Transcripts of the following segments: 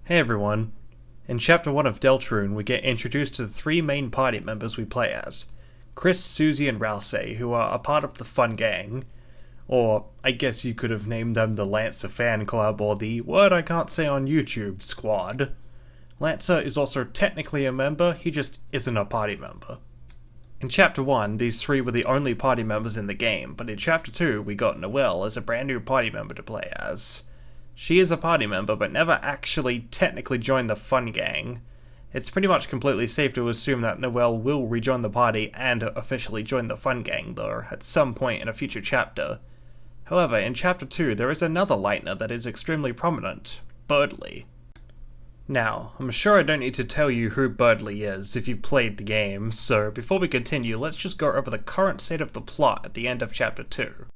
Hey everyone. In Chapter 1 of Deltarune, we get introduced to the three main party members we play as. Chris, Susie, and Rousey, who are a part of the Fun Gang. Or, I guess you could have named them the Lancer Fan Club or the word I can't say on YouTube squad. Lancer is also technically a member, he just isn't a party member. In Chapter 1, these three were the only party members in the game, but in Chapter 2 we got Noelle as a brand new party member to play as. She is a party member, but never actually technically joined the Fun Gang. It's pretty much completely safe to assume that Noelle will rejoin the party and officially join the Fun Gang, though, at some point in a future chapter. However, in Chapter 2 there is another Lightner that is extremely prominent, Berdly. Now, I'm sure I don't need to tell you who Berdly is if you've played the game, so before we continue, let's just go over the current state of the plot at the end of Chapter 2.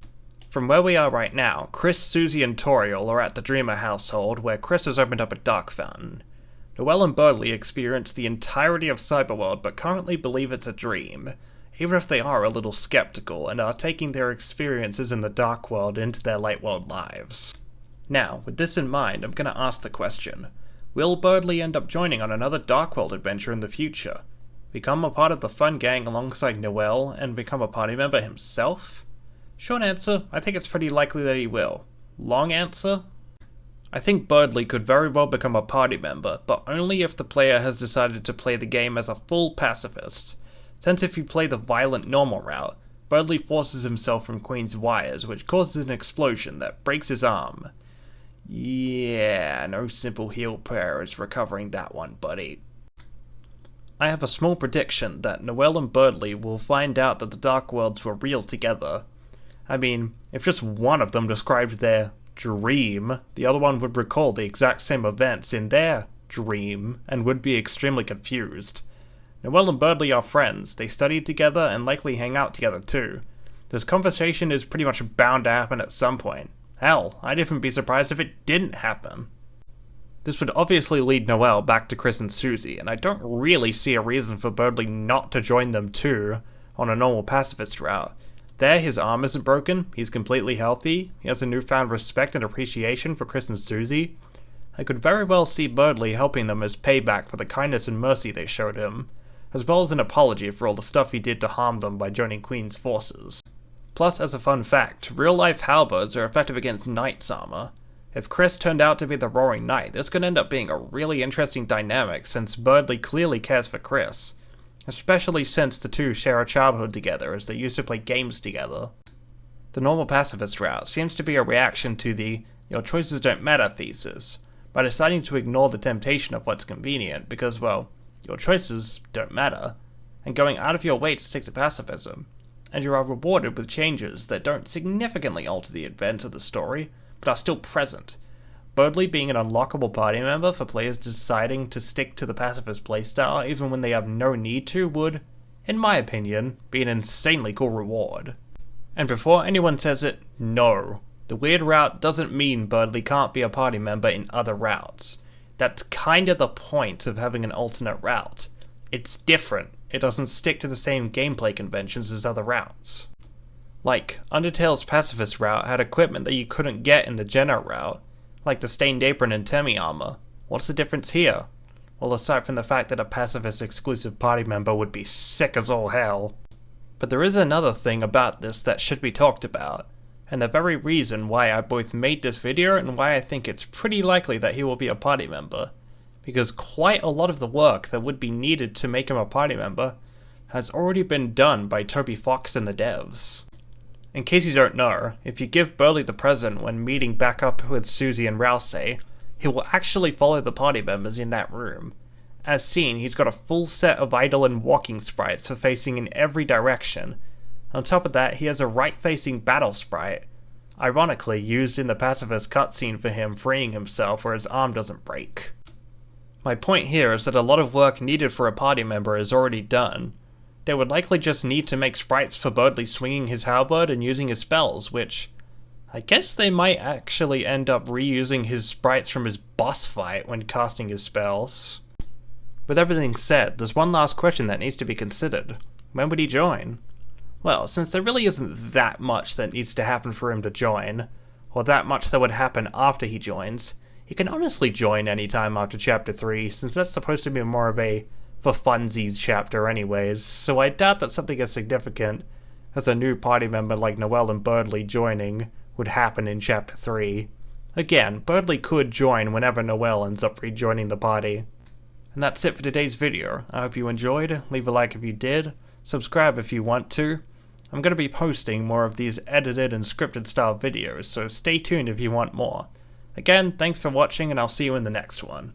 From where we are right now, Chris, Susie, and Toriel are at the Dreamer household, where Chris has opened up a dark fountain. Noelle and Berdly experience the entirety of Cyberworld, but currently believe it's a dream, even if they are a little skeptical and are taking their experiences in the dark world into their light world lives. Now, with this in mind, I'm going to ask the question, will Berdly end up joining on another dark world adventure in the future? Become a part of the Fun Gang alongside Noelle, and become a party member himself? Short answer, I think it's pretty likely that he will. Long answer? I think Berdly could very well become a party member, but only if the player has decided to play the game as a full pacifist. Since if you play the violent normal route, Berdly forces himself from Queen's wires, which causes an explosion that breaks his arm. Yeah, no simple heal prayer is recovering that one, buddy. I have a small prediction that Noelle and Berdly will find out that the Dark Worlds were real together. I mean, if just one of them described their dream, the other one would recall the exact same events in their dream and would be extremely confused. Noelle and Berdly are friends, they studied together and likely hang out together too. This conversation is pretty much bound to happen at some point. Hell, I'd even be surprised if it didn't happen. This would obviously lead Noelle back to Chris and Susie, and I don't really see a reason for Berdly not to join them too on a normal pacifist route. There, his arm isn't broken, he's completely healthy, he has a newfound respect and appreciation for Chris and Susie. I could very well see Berdly helping them as payback for the kindness and mercy they showed him, as well as an apology for all the stuff he did to harm them by joining Queen's forces. Plus, as a fun fact, real-life halberds are effective against knight's armor. If Chris turned out to be the Roaring Knight, this could end up being a really interesting dynamic since Berdly clearly cares for Chris, especially since the two share a childhood together as they used to play games together. The normal pacifist route seems to be a reaction to the "your choices don't matter" thesis, by deciding to ignore the temptation of what's convenient because, well, your choices don't matter, and going out of your way to stick to pacifism, and you are rewarded with changes that don't significantly alter the events of the story, but are still present. Berdly being an unlockable party member for players deciding to stick to the pacifist playstyle even when they have no need to would, in my opinion, be an insanely cool reward. And before anyone says it, no. The weird route doesn't mean Berdly can't be a party member in other routes. That's kinda the point of having an alternate route. It's different. It doesn't stick to the same gameplay conventions as other routes. Like, Undertale's pacifist route had equipment that you couldn't get in the Jenna route, like the Stained Apron and Temi armor. What's the difference here? Well, aside from the fact that a pacifist exclusive party member would be sick as all hell. But there is another thing about this that should be talked about, and the very reason why I both made this video and why I think it's pretty likely that he will be a party member, because quite a lot of the work that would be needed to make him a party member has already been done by Toby Fox and the devs. In case you don't know, if you give Berdly the present when meeting back up with Susie and Rousey, he will actually follow the party members in that room. As seen, he's got a full set of idle and walking sprites for facing in every direction. On top of that, he has a right-facing battle sprite, ironically used in the pacifist cutscene for him freeing himself where his arm doesn't break. My point here is that a lot of work needed for a party member is already done. They would likely just need to make sprites for Berdly swinging his halberd and using his spells, which I guess they might actually end up reusing his sprites from his boss fight when casting his spells. With everything said, there's one last question that needs to be considered. When would he join? Well, since there really isn't that much that needs to happen for him to join, or that much that would happen after he joins, You can honestly join anytime after Chapter 3, since that's supposed to be more of a for funsies chapter anyways, so I doubt that something as significant as a new party member like Noelle and Berdly joining would happen in Chapter 3. Again, Berdly could join whenever Noelle ends up rejoining the party. And that's it for today's video. I hope you enjoyed. Leave a like if you did. Subscribe if you want to. I'm going to be posting more of these edited and scripted style videos, so stay tuned if you want more. Again, thanks for watching, and I'll see you in the next one.